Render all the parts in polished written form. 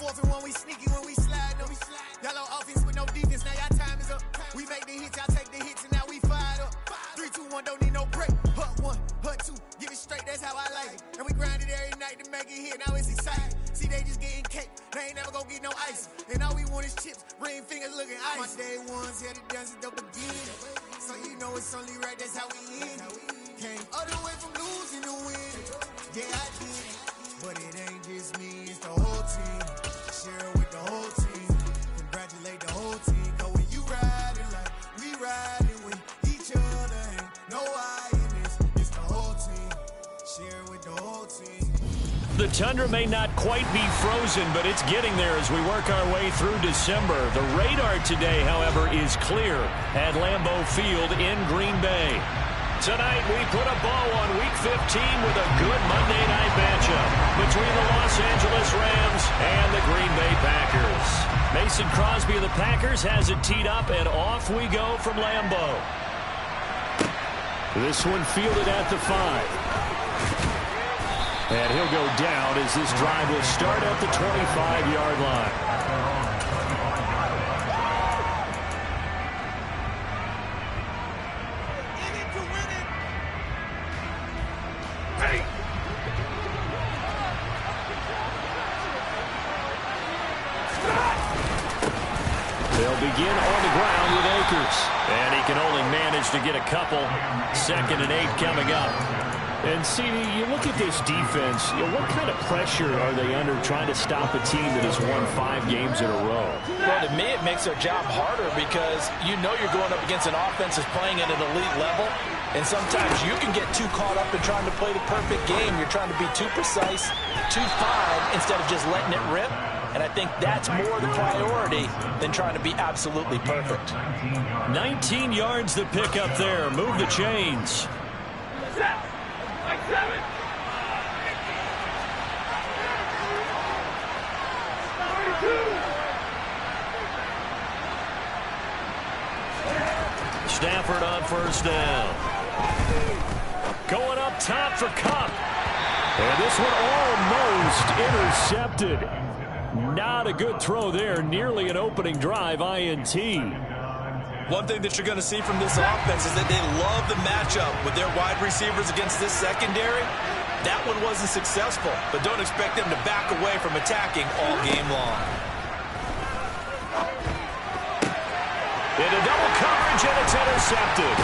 fourth and one, we sneaky when we slide. Y'all on offense with no defense, now y'all time is up. We make the hits, y'all take the hits, and now we fired up. 3, 2, 1, don't need no break. Hut 1, hut 2, give it straight, that's how I like it. And we grind it every night to make it hit, now it's exciting. See, they just getting cake, they ain't never gonna get no ice. And all we want is chips, ring fingers looking ice. My day ones here to dance at the beginning. So you know it's only right, that's how we end. Came all the way from losing to win. Yeah, I did it. But it ain't just me, it's the whole team. Share it with the whole team. Congratulate the whole team. Cause when you riding like we riding with each other, ain't no I in this. It's the whole team. Share it with the whole team. The tundra may not quite be frozen, but it's getting there as we work our way through December. The radar today, however, is clear at Lambeau Field in Green Bay. Tonight, we put a bow on Week 15 with a good Monday night matchup between the Los Angeles Rams and the Green Bay Packers. Mason Crosby of the Packers has it teed up, and off we go from Lambeau. This one fielded at the 5. And he'll go down as this drive will start at the 25-yard line. They'll begin on the ground with Akers. And he can only manage to get a couple. 2nd and 8 coming up. And, CD, you look at this defense, what kind of pressure are they under trying to stop a team that has won 5 games in a row? Well, to me, it makes their job harder because you know you're going up against an offense that's playing at an elite level. And sometimes you can get too caught up in trying to play the perfect game. You're trying to be too precise, too fine, instead of just letting it rip. And I think that's more the priority than trying to be absolutely perfect. 19 yards to pick up there. Move the chains. Stafford on first down. Going up top for Kupp. And this one almost intercepted. Not a good throw there. Nearly an opening drive INT. One thing that you're going to see from this offense is that they love the matchup with their wide receivers against this secondary. That one wasn't successful, but don't expect them to back away from attacking all game long. Into double coverage, and it's intercepted.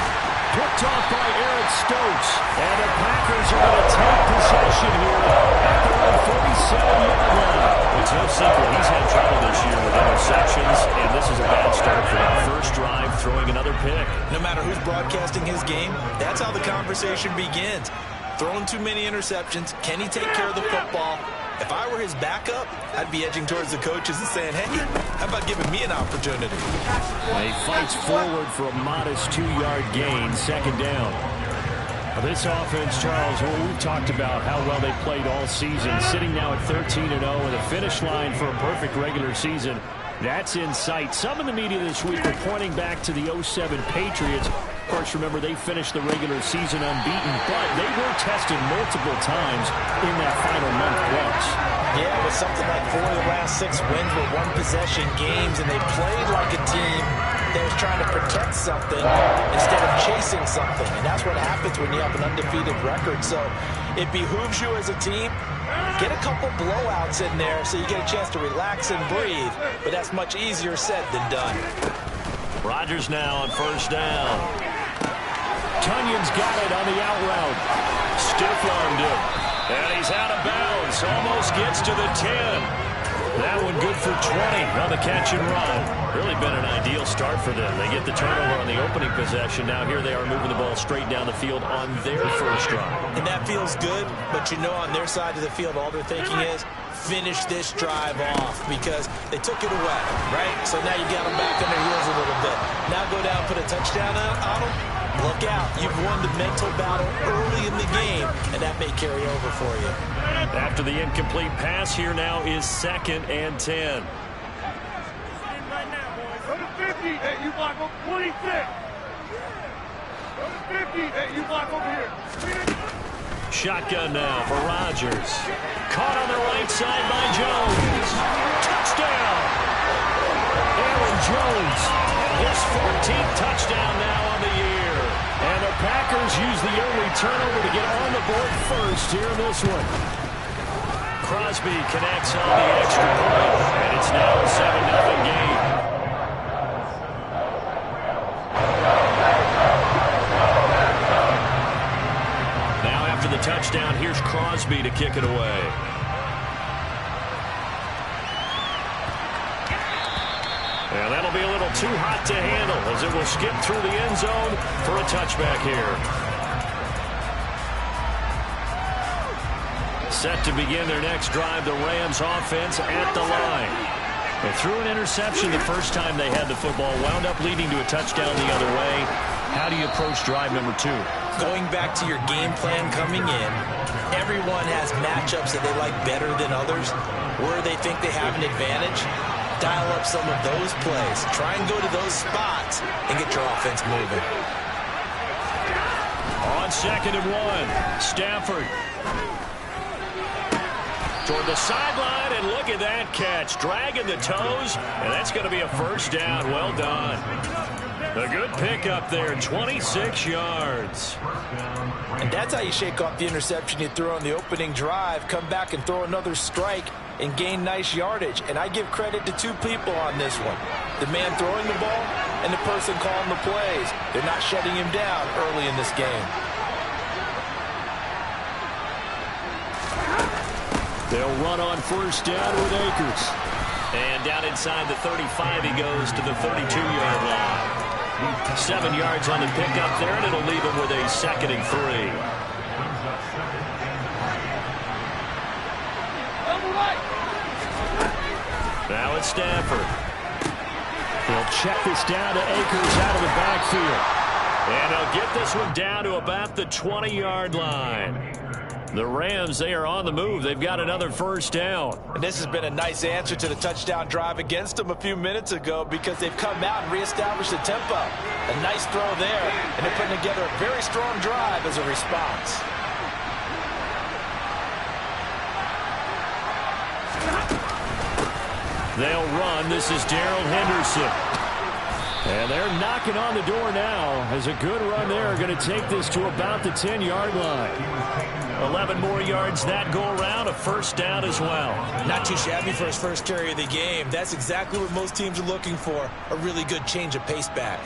Picked off by Eric Stokes. And the Packers are going to take possession here at the 47-yard line. It's no secret he's had trouble this year with interceptions, and this is a bad start for him. First drive, throwing another pick. No matter who's broadcasting his game, that's how the conversation begins. Throwing too many interceptions. Can he take care of the football? If I were his backup, I'd be edging towards the coaches and saying, hey, how about giving me an opportunity? He fights forward for a modest 2-yard gain, 2nd down. This offense, Charles, we've talked about how well they played all season, sitting now at 13-0 and a finish line for a perfect regular season. That's in sight. Some in the media this week are pointing back to the 07 Patriots. Of course, remember, they finished the regular season unbeaten, but they were tested multiple times in that final month plus. Yeah, it was something like 4 of the last 6 wins were one-possession games, and they played like a team that was trying to protect something instead of chasing something. And that's what happens when you have an undefeated record. So it behooves you as a team, get a couple blowouts in there so you get a chance to relax and breathe. But that's much easier said than done. Rodgers now on first down. Tunyon's got it on the out route. Stiff-armed him. And he's out of bounds. Almost gets to the 10. That one good for 20 on the catch and run. Really been an ideal start for them. They get the turnover on the opening possession. Now here they are moving the ball straight down the field on their first drive. And that feels good, but you know on their side of the field all they're thinking is finish this drive off because they took it away, right? So now you got them back on their heels a little bit. Now go down, put a touchdown on them. Look out. You've won the mental battle early in the game, and that may carry over for you. After the incomplete pass, here now is 2nd and 10. Right now, boys. Go to 50. Hey, you block over 26. Go to 50. Hey, you block over here. Shotgun now for Rodgers. Caught on the right side by Jones. use the only turnover to get on the board first here in this one. Crosby connects on the extra point, and it's now a 7-0 game. Now after the touchdown, here's Crosby to kick it away. And that'll be a little too hot to handle as it will skip through the end zone for a touchback here. Set to begin their next drive, the Rams offense at the line. They threw an interception the first time they had the football, wound up leading to a touchdown the other way. How do you approach drive number 2? Going back to your game plan coming in, everyone has matchups that they like better than others, where they think they have an advantage. Dial up some of those plays. Try and go to those spots and get your offense moving. On 2nd and 1, Stafford toward the sideline, and look at that catch. Dragging the toes, and that's going to be a first down. Well done. A good pickup there, 26 yards. And that's how you shake off the interception you threw on the opening drive, come back and throw another strike and gain nice yardage. And I give credit to 2 people on this one. The man throwing the ball and the person calling the plays. They're not shutting him down early in this game. They'll run on first down with Akers. And down inside the 35, he goes to the 32-yard line. 7 yards on the pickup there, and it'll leave him with a 2nd and 3. Now it's Stafford. He'll check this down to Akers out of the backfield. And he'll get this one down to about the 20-yard line. The Rams, they are on the move. They've got another first down. And this has been a nice answer to the touchdown drive against them a few minutes ago, because they've come out and reestablished the tempo. A nice throw there, and they're putting together a very strong drive as a response. They'll run. This is Darrell Henderson. And they're knocking on the door now, as a good run there going to take this to about the 10-yard line. 11 more yards that go around, a first down as well. Not too shabby for his first carry of the game. That's exactly what most teams are looking for, a really good change of pace back.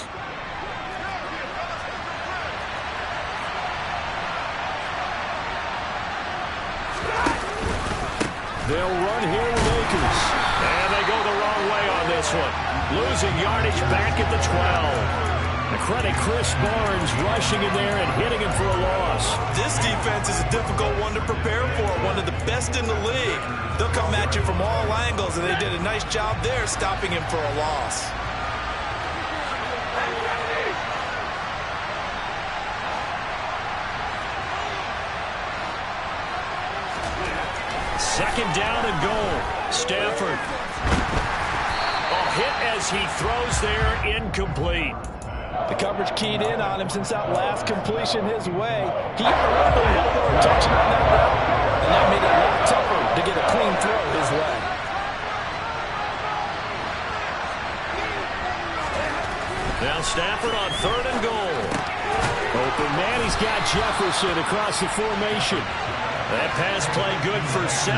They'll run here with Akers. And they go the wrong way on this one. Losing yardage back at the 12. The credit Chris Barnes rushing in there and hitting him for a loss. This defense is a difficult one to prepare for, one of the best in the league. They'll come at you from all angles, and they did a nice job there stopping him for a loss. Second down and goal. Stafford. A hit as he throws there, incomplete. The coverage keyed in on him since that last completion his way. He had a little bit more attention on that route, and that made it a lot tougher to get a clean throw his way. Now Stafford on 3rd and goal. Open man, he's got Jefferson across the formation. That pass play good for 7,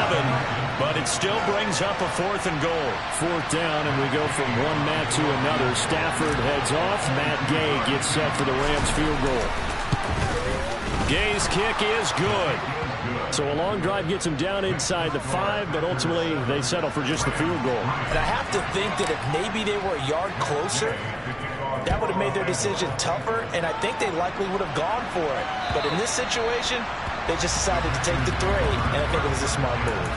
but it still brings up a 4th and goal. 4th down, and we go from one mat to another. Stafford heads off. Matt Gay gets set for the Rams field goal. Gay's kick is good. So a long drive gets him down inside the 5, but ultimately they settle for just the field goal. And I have to think that if maybe they were a yard closer, that would have made their decision tougher, and I think they likely would have gone for it. But in this situation, they just decided to take the 3, and I think it was a smart move.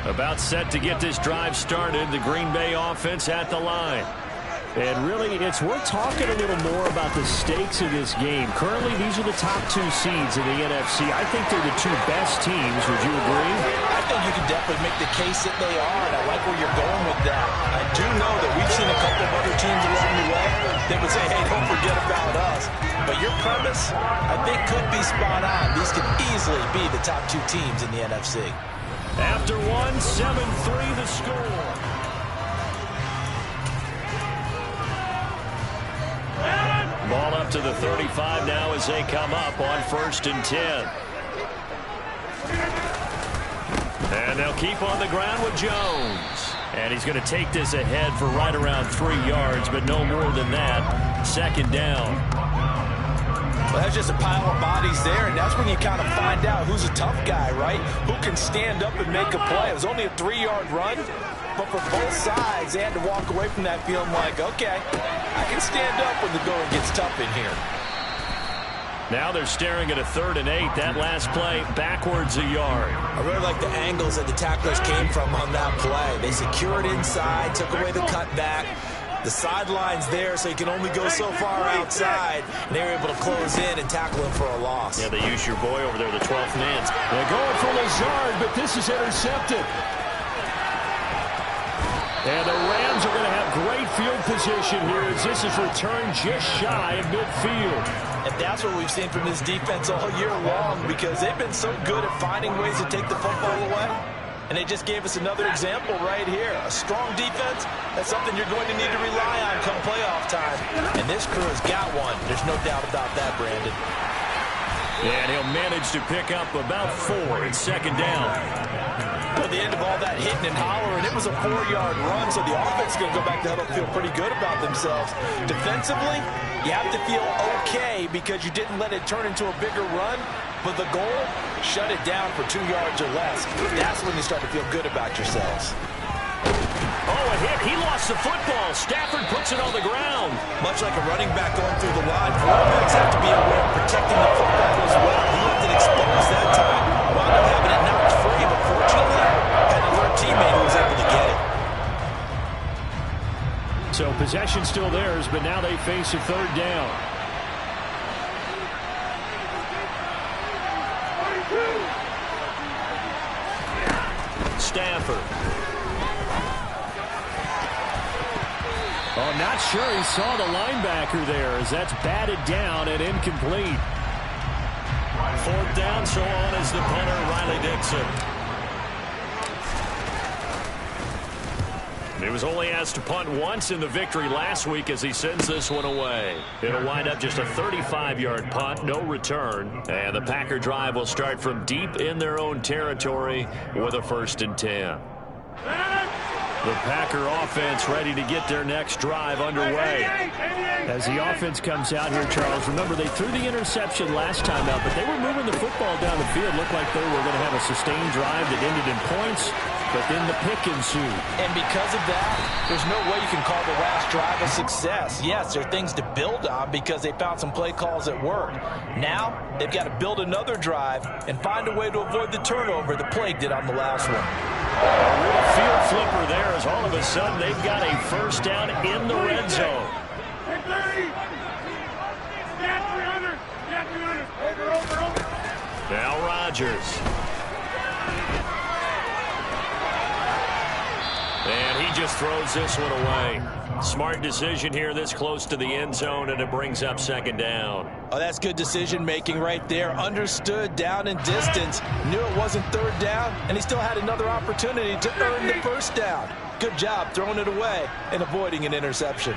About set to get this drive started, the Green Bay offense at the line. And really, it's worth talking a little more about the stakes of this game. Currently, these are the top 2 seeds in the NFC. I think they're the 2 best teams. Would you agree? I think you can definitely make the case that they are, and I like where you're going with that. I do know that we've seen a couple of other teams along the way that would say, hey, don't forget about us. But your premise, I think, could be spot on. These could easily be the top 2 teams in the NFC. After one, 7-3 the score. up to the 35 now as they come up on 1st and 10. And they'll keep on the ground with Jones. And he's going to take this ahead for right around 3 yards, but no more than that. 2nd down. Well, that's just a pile of bodies there, and that's when you kind of find out who's a tough guy, right? Who can stand up and make a play. It was only a 3-yard run, but for both sides, they had to walk away from that feeling like, okay, I can stand up when the going gets tough in here. Now they're staring at a 3rd and 8. That last play, backwards a yard. I really like the angles that the tacklers came from on that play. They secured inside, took away the cutback. The sideline's there, so you can only go so far outside. And they were able to close in and tackle him for a loss. Yeah, they use your boy over there, the 12th man. They're going for Lazard, but this is intercepted. And the Rams are going to have great field position here as this is returned just shy of midfield. And that's what we've seen from this defense all year long, because they've been so good at finding ways to take the football away. And they just gave us another example right here. A strong defense, that's something you're going to need to rely on come playoff time. And this crew has got one. There's no doubt about that, Brandon. And he'll manage to pick up about 4 in 2nd down. Well, at the end of all that hitting and hollering, it was a 4-yard run, so the offense is going to go back to huddle, feel pretty good about themselves. Defensively, you have to feel okay because you didn't let it turn into a bigger run, but the goal, shut it down for 2 yards or less. That's when you start to feel good about yourselves. Oh, a hit. He lost the football. Stafford puts it on the ground. Much like a running back going through the line, quarterbacks have to be aware of protecting the football as well. He left it exposed that time. Wound up having it knocked free, but fortunately, had an alert teammate who was able to get it. So possession still theirs, but now they face a 3rd down. Stafford. Oh, not sure he saw the linebacker there as that's batted down and incomplete. 4th down, so on is the punter, Riley Dixon. He was only asked to punt once in the victory last week as he sends this one away. It'll wind up just a 35-yard punt, no return. And the Packer drive will start from deep in their own territory with a 1st and 10. The Packer offense ready to get their next drive underway. As the offense comes out here, Charles, remember they threw the interception last time out, but they were moving the football down the field. Looked like they were going to have a sustained drive that ended in points, but then the pick ensued. And because of that, there's no way you can call the last drive a success. Yes, there are things to build on because they found some play calls that worked. Now, they've got to build another drive and find a way to avoid the turnover the plague did on the last one. A real field flipper there as all of a sudden they've got a 1st down in the red zone. Now Rodgers. And he just throws this one away. Smart decision here this close to the end zone, and it brings up 2nd down. Oh, that's good decision-making right there. Understood down and distance. Knew it wasn't 3rd down, and he still had another opportunity to earn the 1st down. Good job throwing it away and avoiding an interception.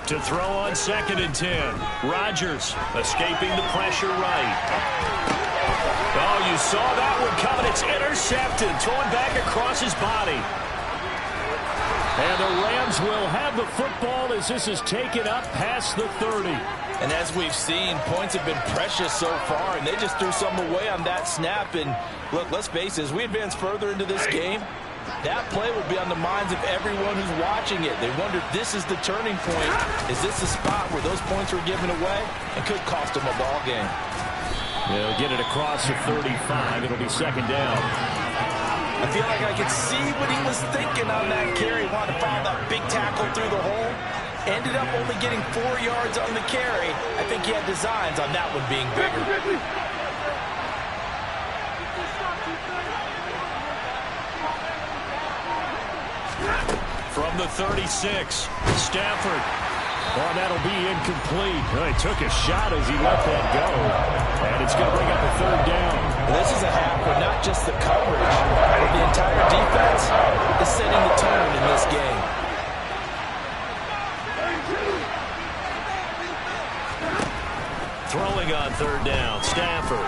To throw on 2nd and 10. Rodgers escaping the pressure right. Oh, you saw that one coming. It's intercepted. Throwing back across his body. And the Rams will have the football as this is taken up past the 30. And as we've seen, points have been precious so far, and they just threw some away on that snap. And look, let's face it, as we advance further into this game, that play will be on the minds of everyone who's watching it. They wonder, this is the turning point. Is this the spot where those points were given away and could cost them a ball game? They'll get it across the 35. It'll be 2nd down. I feel like I could see what he was thinking on that carry. Wanted to follow that big tackle through the hole. Ended up only getting 4 yards on the carry. I think he had designs on that one being bigger. From the 36, Stafford. Oh, that'll be incomplete. Well, he took a shot as he let that go. And it's going to bring up a 3rd down. This is a half where not just the coverage, but the entire defense is setting the tone in this game. Throwing on third down, Stafford.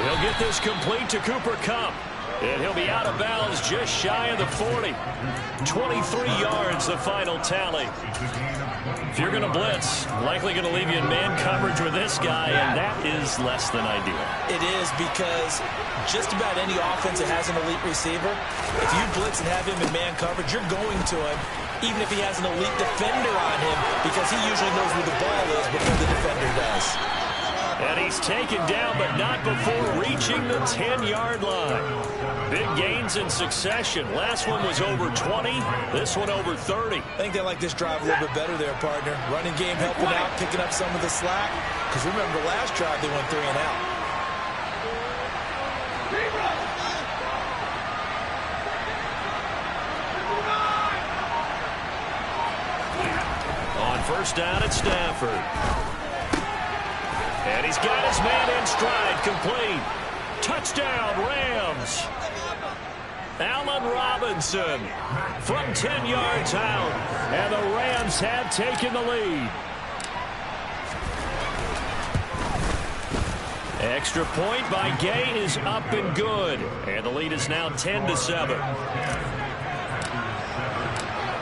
He'll get this complete to Cooper Kupp. And he'll be out of bounds just shy of the 40. 23 yards, the final tally. If you're going to blitz, likely going to leave you in man coverage with this guy, and that is less than ideal. It is, because just about any offense that has an elite receiver, if you blitz and have him in man coverage, you're going to him, even if he has an elite defender on him, because he usually knows where the ball is before the defender does. And he's taken down, but not before reaching the 10-yard line. Big gains in succession. Last one was over 20. This one over 30. I think they like this drive a little bit better there, partner. Running game helping out, picking up some of the slack. Because remember, the last drive they went 3 and out. On first down at Stafford. And he's got his man in stride, complete. Touchdown, Rams. Allen Robinson from 10 yards out. And the Rams have taken the lead. Extra point by Gay is up and good. And the lead is now 10-7.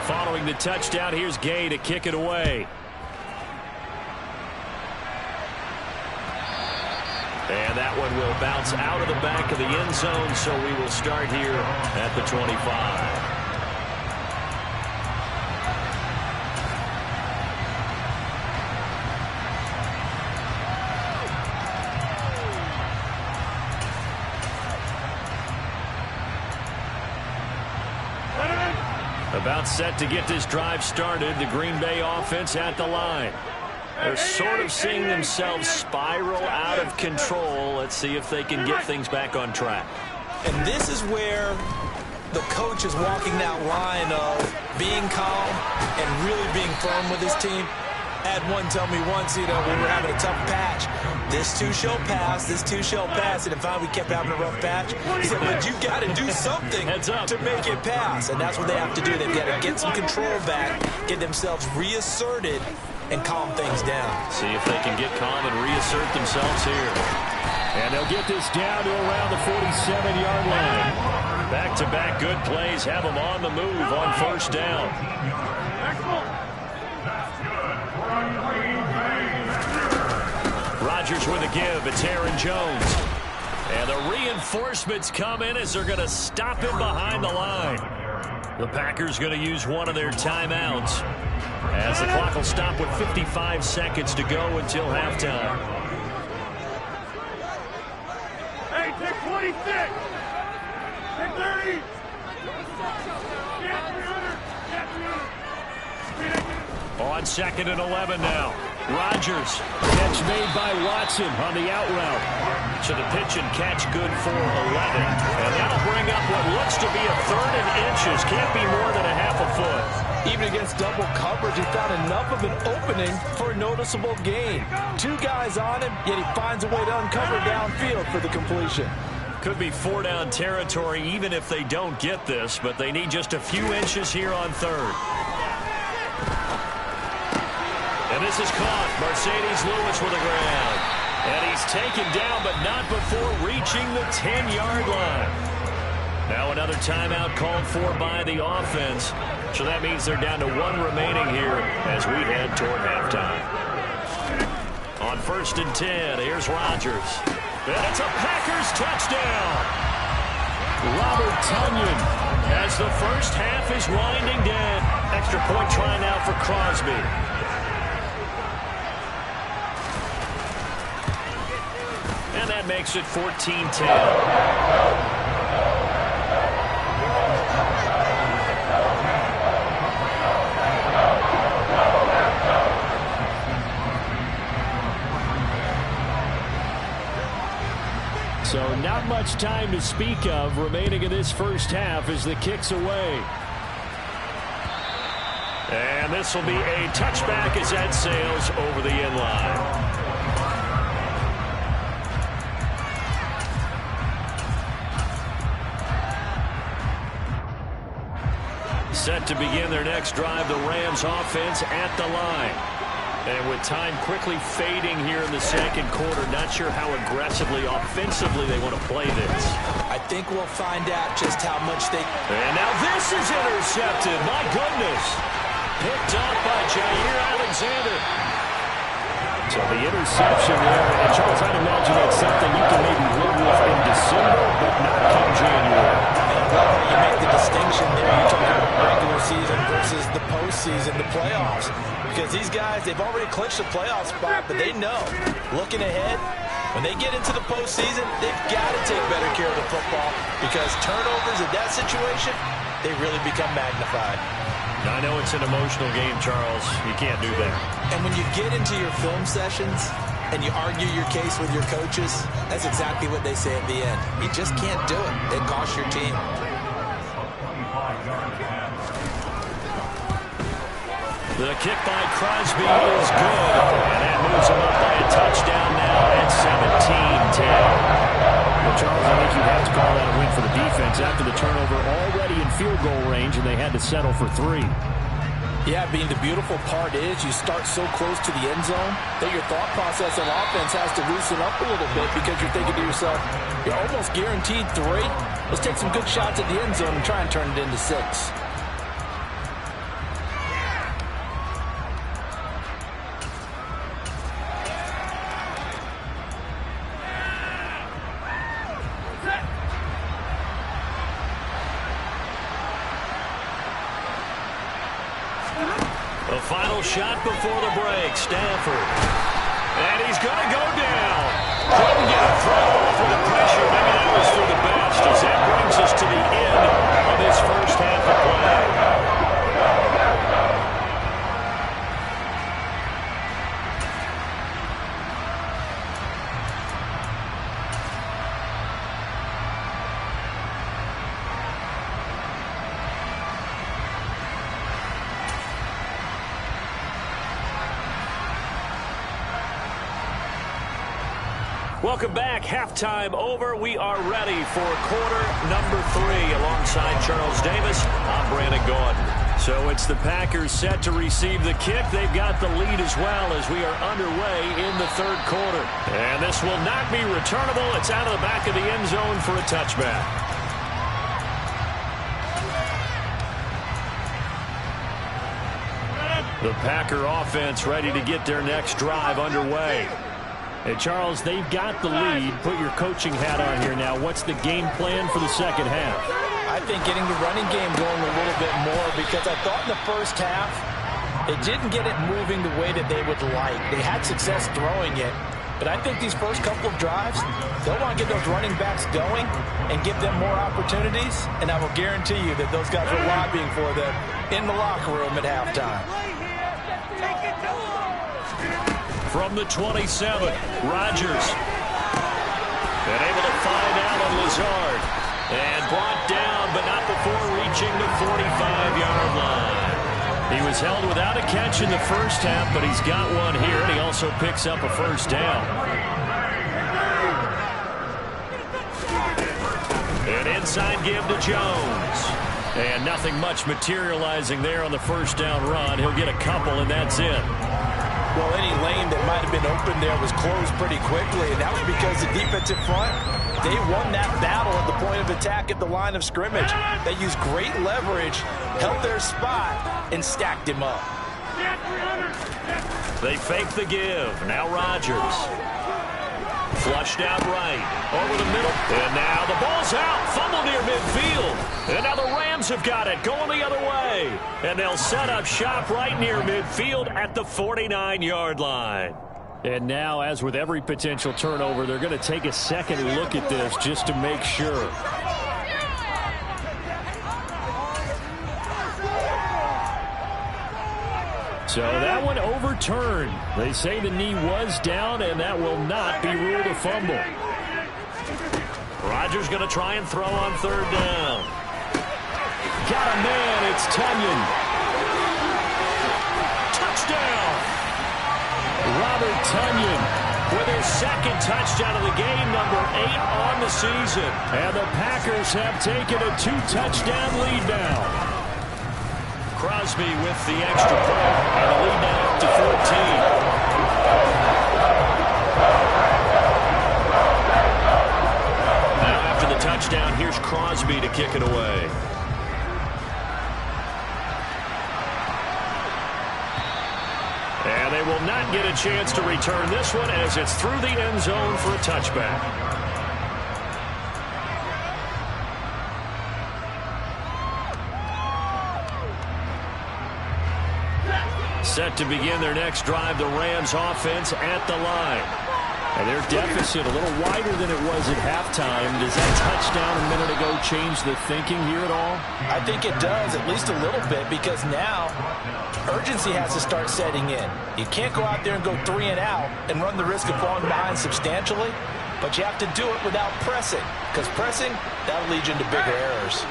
Following the touchdown, here's Gay to kick it away. And that one will bounce out of the back of the end zone, so we will start here at the 25. About set to get this drive started, the Green Bay offense at the line. They're sort of seeing themselves spiral out of control. Let's see if they can get things back on track. And this is where the coach is walking that line of being calm and really being firm with his team. I had one tell me once, when we were having a tough patch, this too shall pass, this too shall pass. And finally we kept having a rough patch. He said, but you got to do something to make it pass. And that's what they have to do. They've got to get some control back, get themselves reasserted, and calm things down. See if they can get calm and reassert themselves here. And they'll get this down to around the 47-yard line. Back-to-back good plays have them on the move on first down. Rodgers with a give. It's Aaron Jones. And the reinforcements come in as they're going to stop him behind the line. The Packers going to use one of their timeouts, as the clock will stop with 55 seconds to go until halftime. Hey, take 26. Take 30. Get 300. Get 300. On 2nd and 11 now. Rodgers. Catch made by Watson on the out route. So the pitch and catch good for 11. And that'll bring up what looks to be a 3rd and inches. Can't be more than a half a foot. Even against double coverage, he found enough of an opening for a noticeable gain. 2 guys on him, yet he finds a way to uncover downfield for the completion. Could be 4-down territory even if they don't get this, but they need just a few inches here on 3rd. And this is caught. Mercedes Lewis with a grab. And he's taken down, but not before reaching the 10-yard line. Now another timeout called for by the offense. So that means they're down to 1 remaining here as we head toward halftime. On 1st and 10, here's Rodgers. And it's a Packers touchdown. Robert Tonyan as the first half is winding down. Extra point try now for Crosby. And that makes it 14-10. So not much time to speak of remaining in this first half as the kick's away. And this will be a touchback as that sails over the end line. Set to begin their next drive, the Rams offense at the line. And with time quickly fading here in the second quarter, not sure how aggressively, offensively they want to play this. I think we'll find out just how much they... And now this is intercepted. My goodness. Picked up by Jair Alexander. So the interception there. And Charles, I'd imagine that's something you can maybe live with in December, but not come January. And well, you make the distinction there. You're talking about regular season versus the postseason, the playoffs. Because these guys, they've already clinched the playoff spot, but they know, looking ahead, when they get into the postseason, they've got to take better care of the football because turnovers in that situation, they really become magnified. I know it's an emotional game, Charles. You can't do that. And when you get into your film sessions and you argue your case with your coaches, that's exactly what they say at the end. You just can't do it. It costs your team. The kick by Crosby is good, and that moves him up by a touchdown now at 17-10. Well, Charles, I think you have to call that a win for the defense after the turnover already in field goal range, and they had to settle for 3. Yeah, being the beautiful part is you start so close to the end zone that your thought process on offense has to loosen up a little bit because you're thinking to yourself, you're almost guaranteed 3. Let's take some good shots at the end zone and try and turn it into 6. The final shot before the break, Stanford. And he's going to go down. Couldn't get a throw off with the pressure. Maybe that was for the best as that brings us to the end of this first half of play. Welcome back. Halftime over. We are ready for quarter number 3. Alongside Charles Davis, I'm Brandon Gordon. So it's the Packers set to receive the kick. They've got the lead as well as we are underway in the third quarter. And this will not be returnable. It's out of the back of the end zone for a touchback. The Packer offense ready to get their next drive underway. And Charles, they've got the lead. Put your coaching hat on here now. What's the game plan for the second half? I think getting the running game going a little bit more because I thought in the first half they didn't get it moving the way that they would like. They had success throwing it, but I think these first couple of drives, they'll want to get those running backs going and give them more opportunities, and I will guarantee you that those guys are lobbying for them in the locker room at halftime. From the 27, Rodgers. And able to find Allen Lazard. And brought down, but not before reaching the 45-yard line. He was held without a catch in the first half, but he's got one here, and he also picks up a first down. An inside give to Jones. And nothing much materializing there on the first down run. He'll get a couple, and that's it. Well, any lane that might have been open there was closed pretty quickly, and that was because the defensive front, they won that battle at the point of attack at the line of scrimmage. They used great leverage, held their spot, and stacked him up. They fake the give. Now Rodgers. Flushed out right. Over the middle. And now the ball's out. Fumble near midfield. And now the Rams have got it. Going the other way. And they'll set up shop right near midfield at the 49-yard line. And now, as with every potential turnover, they're going to take a second look at this just to make sure. So that one overturned. They say the knee was down, and that will not be ruled a fumble. Rodgers going to try and throw on third down. Got a man. It's Tunyon. Touchdown. Robert Tunyon with his second touchdown of the game, number 8 on the season. And the Packers have taken a 2-touchdown lead now. Crosby with the extra point, and the lead now up to 14. And they will not get a chance to return this one as it's through the end zone for a touchback. Set to begin their next drive, the Rams offense at the line. And their deficit a little wider than it was at halftime. Does that touchdown a minute ago change the thinking here at all? I think it does, at least a little bit, because now urgency has to start setting in. You can't go out there and go 3 and out and run the risk of falling behind substantially, but you have to do it without pressing, because pressing, that'll lead you into bigger errors.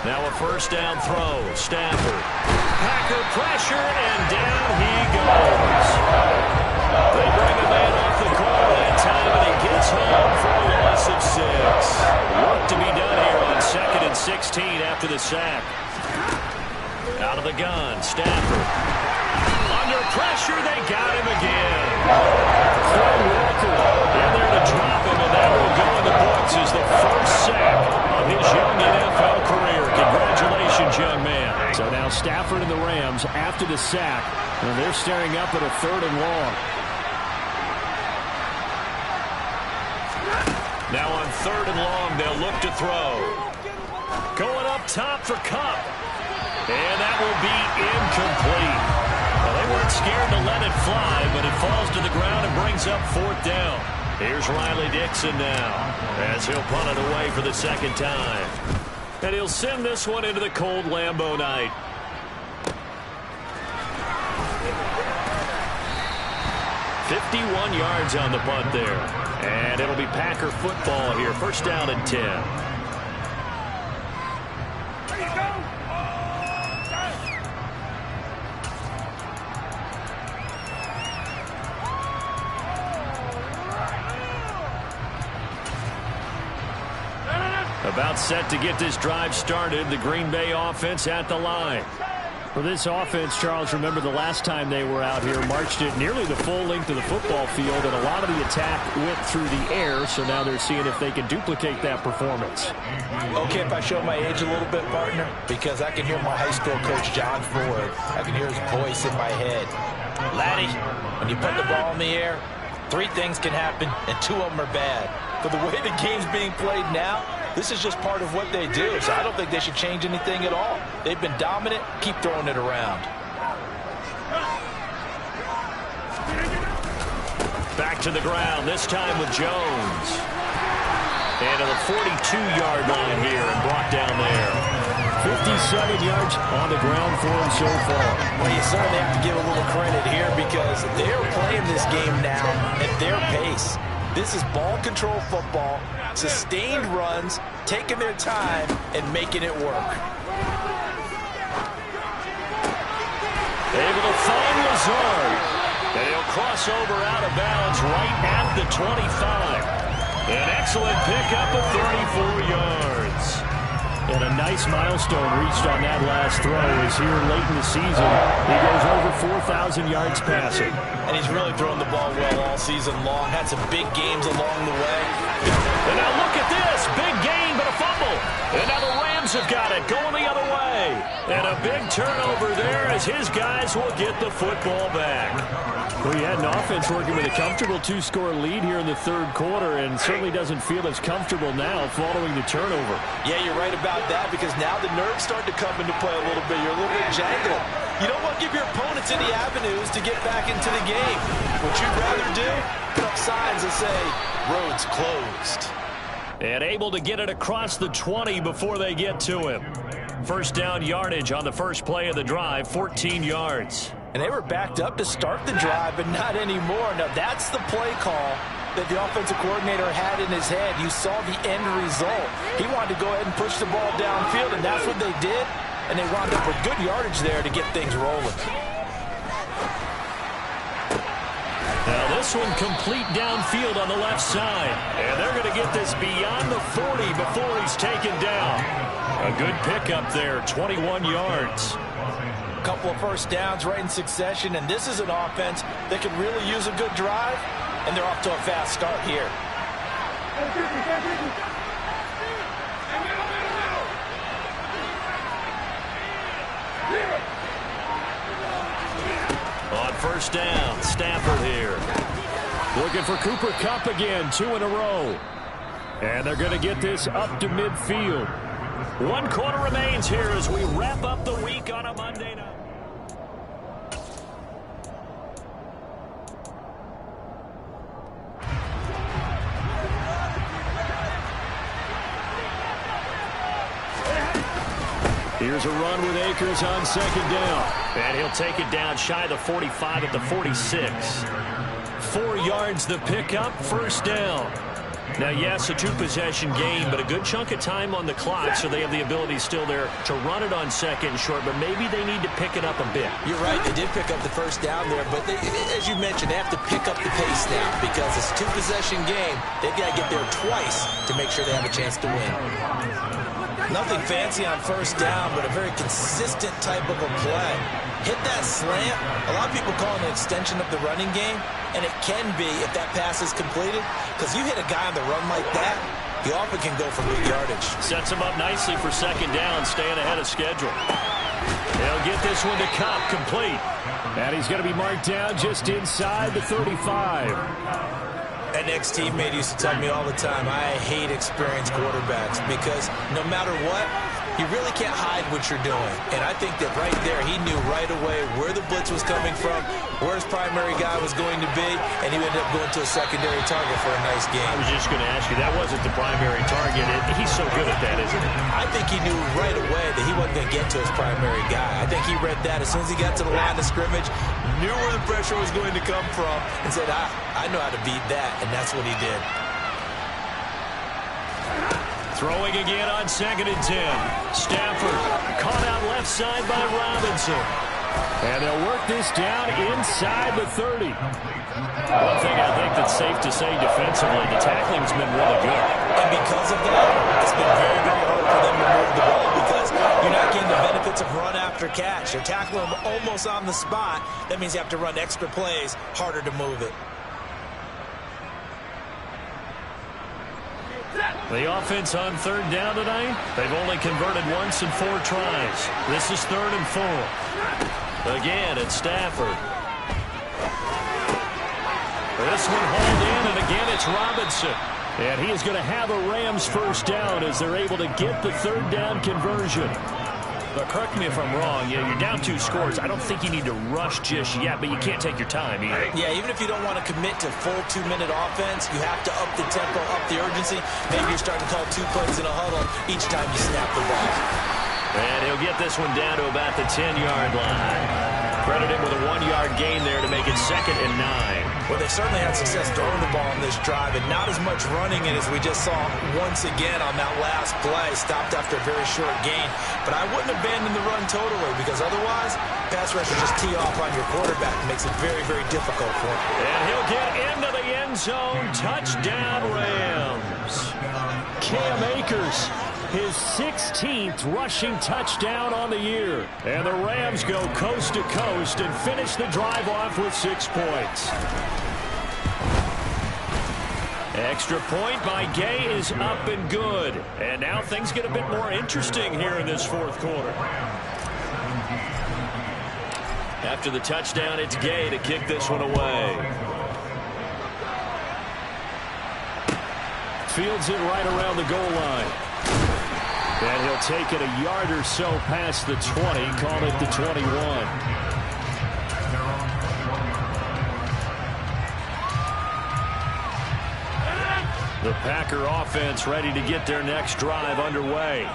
Now a first down throw. Stafford. Packer pressure, and down he goes. They bring a man off the corner that time, and he gets home for a loss of 6. Work to be done here on 2nd and 16 after the sack. Out of the gun, Stafford. Under pressure, they got him again. Fred Walker in there to drop him, and that will go in the books as the first sack of his young NFL career. Congratulations, young man. So now Stafford and the Rams, after the sack, and they're staring up at a 3rd and long. Now on 3rd and long, they'll look to throw. Going up top for Kupp. And that will be incomplete. Well, they weren't scared to let it fly, but it falls to the ground and brings up 4th down. Here's Riley Dixon now, as he'll punt it away for the 2nd time. And he'll send this one into the cold Lambeau night. "51 yards on the punt there. And it'll be Packer football here. First down and 10. About set to get this drive started. The Green Bay offense at the line. For this offense, Charles, remember the last time they were out here, marched it nearly the full length of the football field, and a lot of the attack went through the air, so now they're seeing if they can duplicate that performance. Okay, if I show my age a little bit, partner, because I can hear my high school coach, John Ford. I can hear his voice in my head. Laddie, when you put the ball in the air, 3 things can happen, and 2 of them are bad. But the way the game's being played now, this is just part of what they do, so I don't think they should change anything at all. They've been dominant. Keep throwing it around. Back to the ground, this time with Jones. And to the 42-yard line here and brought down there. 57 yards on the ground for him so far. Well, you certainly have to give a little credit here because they're playing this game now at their pace. This is ball control football, sustained runs, taking their time, and making it work. Able to find Lazard. And he'll cross over out of bounds right at the 25. An excellent pickup of 34 yards. And a nice milestone reached on that last throw as here late in the season, he goes over 4,000 yards passing. And he's really thrown the ball well all season long. Had some big games along the way. And now look at this. Big gain, but a fumble. And now the Rams have got it going the other way. And a big turnover there as his guys will get the football back. Well, he had an offense working with a comfortable 2-score lead here in the 3rd quarter and certainly doesn't feel as comfortable now following the turnover. Yeah, you're right about that because now the nerves start to come into play a little bit. You're a little bit jangled. You don't want to give your opponents any avenues to get back into the game. What you'd rather do, put up signs that say, roads closed. And able to get it across the 20 before they get to him. First down yardage on the first play of the drive, 14 yards. And they were backed up to start the drive, but not anymore. Now, that's the play call that the offensive coordinator had in his head. You saw the end result. He wanted to go ahead and push the ball downfield, and that's what they did. And they wound up with good yardage there to get things rolling. Now this one complete downfield on the left side. And they're going to get this beyond the 40 before he's taken down. A good pickup there, 21 yards. A couple of first downs right in succession, and this is an offense that could really use a good drive, and they're off to a fast start here. first down. Stafford here. Looking for Cooper Kupp again, 2 in a row. And they're going to get this up to midfield. 1 quarter remains here as we wrap up the week on a Monday night. Here's a run with Akers on second down. And he'll take it down shy of the 45 at the 46. 4 yards the pickup, first down. Now, yes, a 2-possession game, but a good chunk of time on the clock, so they have the ability still there to run it on second and short, but maybe they need to pick it up a bit. You're right. They did pick up the first down there, but as you mentioned, they have to pick up the pace now because it's a 2-possession game. They've got to get there twice to make sure they have a chance to win. Nothing fancy on first down, but a very consistent type of a play. Hit that slant. A lot of people call it an extension of the running game, and it can be if that pass is completed, because you hit a guy on the run like that, you often can go for big yardage. Sets him up nicely for second down, staying ahead of schedule. They'll get this one to Kupp, complete. And he's going to be marked down just inside the 35. An ex-teammate used to tell me all the time, I hate experienced quarterbacks because no matter what, you really can't hide what you're doing. And I think that right there, he knew right away where the blitz was coming from, where his primary guy was going to be, and he ended up going to a secondary target for a nice game. I was just going to ask you, that wasn't the primary target. He's so good at that, isn't he? I think he knew right away that he wasn't going to get to his primary guy. I think he read that as soon as he got to the line of scrimmage, knew where the pressure was going to come from, and said, I know how to beat that, and that's what he did. Throwing again on second and 10. Stafford caught out left side by Robinson. And they'll work this down inside the 30. One thing I think that's safe to say defensively, the tackling's been really good. And because of that, it's been very, very hard for them to move the ball because you're not getting the benefits of run after catch. You're tackling them almost on the spot. That means you have to run extra plays, harder to move it. The offense on third down tonight, they've only converted once in 4 tries. This is 3rd and 4. Again, it's Stafford. This one hauled in, and again it's Robinson. And he is going to have a Rams first down as they're able to get the 3rd down conversion. But correct me if I'm wrong, you're down 2 scores. I don't think you need to rush just yet, but you can't take your time either. Yeah, even if you don't want to commit to full 2-minute offense, you have to up the tempo, up the urgency. Maybe you're starting to call 2 plays in a huddle each time you snap the ball. And he'll get this one down to about the 10-yard line. Credit him with a 1-yard gain there to make it 2nd and 9. Well, they certainly had success throwing the ball on this drive, and not as much running it as we just saw once again on that last play. Stopped after a very short gain. But I wouldn't abandon the run totally, because otherwise, pass rush will just tee off on your quarterback. It makes it very, very difficult for him. And he'll get into the end zone. Touchdown, Rams. Cam Akers, his 16th rushing touchdown on the year. And the Rams go coast to coast and finish the drive off with 6 points. Extra point by Gay is up and good. And now things get a bit more interesting here in this 4th quarter. After the touchdown, it's Gay to kick this one away. Fields it right around the goal line. And he'll take it a yard or so past the 20, call it the 21. The Packer offense ready to get their next drive underway.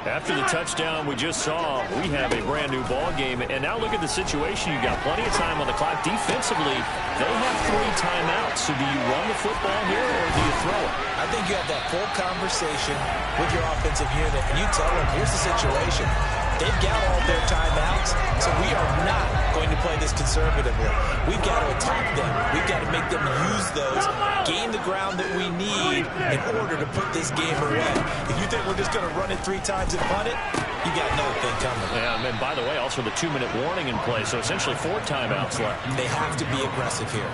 After the touchdown we just saw, we have a brand new ball game. And now look at the situation. You got plenty of time on the clock. Defensively, they have 3 timeouts. So do you run the football here or do you throw it? I think you have that full conversation with your offensive unit, and you tell them, here's the situation. They've got all their timeouts, so we are not going to play this conservatively. We've got to attack them. We've got to make them use those, gain the ground that we need in order to put this game away. If you think we're just going to run it 3 times and punt it, you got another thing coming. Yeah, and by the way, also the 2-minute warning in play, so essentially 4 timeouts left. They have to be aggressive here.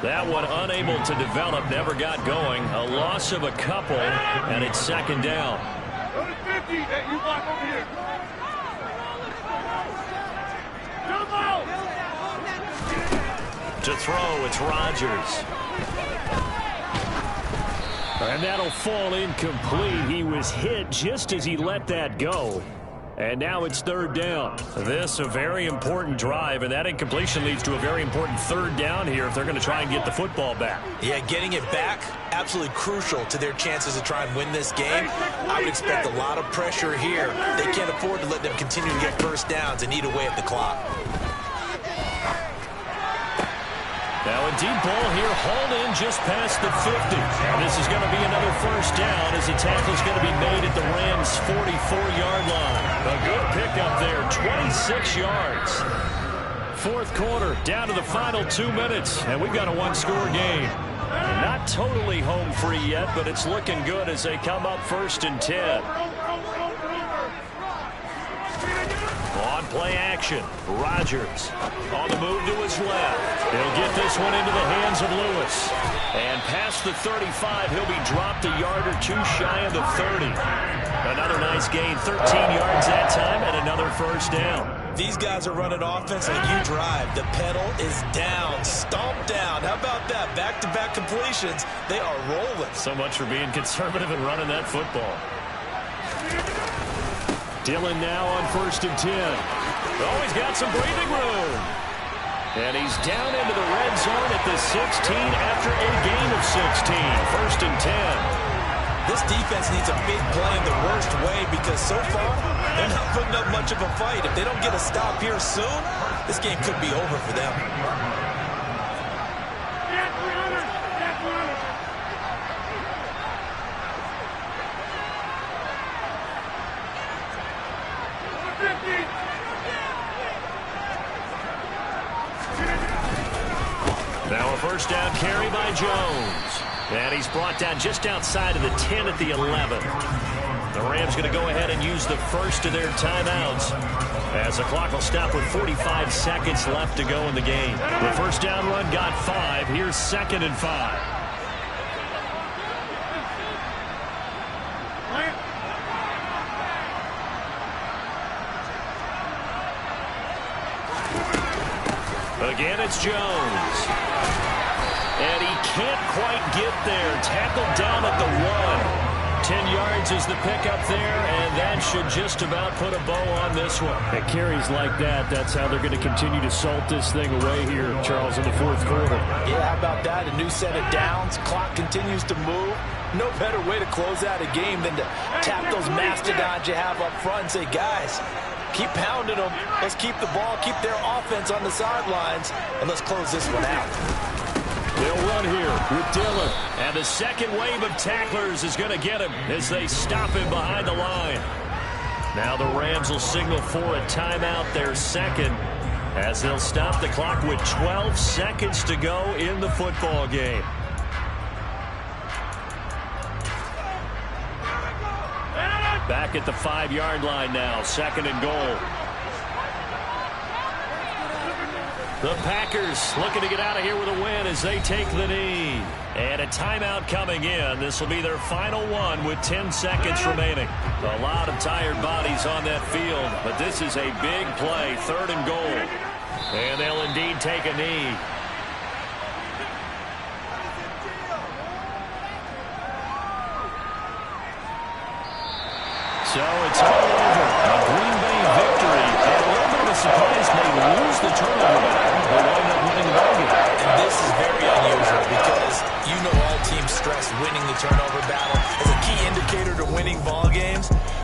That one unable to develop, never got going. A loss of a couple, and it's 2nd down. Go to 50. Hey, you block over here. Come on. To throw, it's Rodgers. And that'll fall incomplete. He was hit just as he let that go. And now it's third down. This a very important drive, and that incompletion leads to a very important third down here if they're going to try and get the football back. Yeah, getting it back, absolutely crucial to their chances to try and win this game. I would expect a lot of pressure here. They can't afford to let them continue to get first downs and eat away at the clock. Now a deep ball here, hauled in just past the 50. And this is going to be another first down as the tackle is going to be made at the Rams' 44-yard line. A good pickup there, 26 yards. Fourth quarter, down to the final 2 minutes, and we've got a one-score game. Not totally home free yet, but it's looking good as they come up 1st and 10. On play action, Rodgers on the move to his left. He'll get this one into the hands of Lewis. And past the 35, he'll be dropped a yard or two shy of the 30. Another nice gain, 13 yards that time, and another first down. These guys are running offense like you drive. The pedal is down, stomped down. How about that? Back-to-back completions. They are rolling. So much for being conservative and running that football. Dillon now on 1st and 10. Oh, he's got some breathing room. And he's down into the red zone at the 16 after a gain of 16. 1st and 10. This defense needs a big play in the worst way because so far they're not putting up much of a fight. If they don't get a stop here soon, this game could be over for them. Now a first down carry by Jones. And he's brought down just outside of the 10 at the 11. The Rams going to go ahead and use the first of their timeouts as the clock will stop with 45 seconds left to go in the game. The first down run got 5. Here's 2nd and 5. Again, it's Jones. And he can't quite get there. Tackled down at the 1. 10 yards is the pickup there, and that should just about put a bow on this one. At carries like that, that's how they're going to continue to salt this thing away here, Charles, in the fourth quarter. Yeah, how about that? A new set of downs. Clock continues to move. No better way to close out a game than to tap those mastodons you have up front and say, guys, keep pounding them. Let's keep the ball, keep their offense on the sidelines, and let's close this one out. They'll run here with Dillon. And the second wave of tacklers is going to get him as they stop him behind the line. Now the Rams will signal for a timeout, their second, as they'll stop the clock with 12 seconds to go in the football game. Back at the 5-yard line now, 2nd and goal. The Packers looking to get out of here with a win as they take the knee. And a timeout coming in. This will be their final one with 10 seconds remaining. A lot of tired bodies on that field, but this is a big play, 3rd and goal. And they'll indeed take a knee. So it's all over. A Green Bay victory. And a little bit of a surprise, they lose the turnover battle. They wind up winning the ball game. And this is very unusual because you know all teams stress winning the turnover battle. As a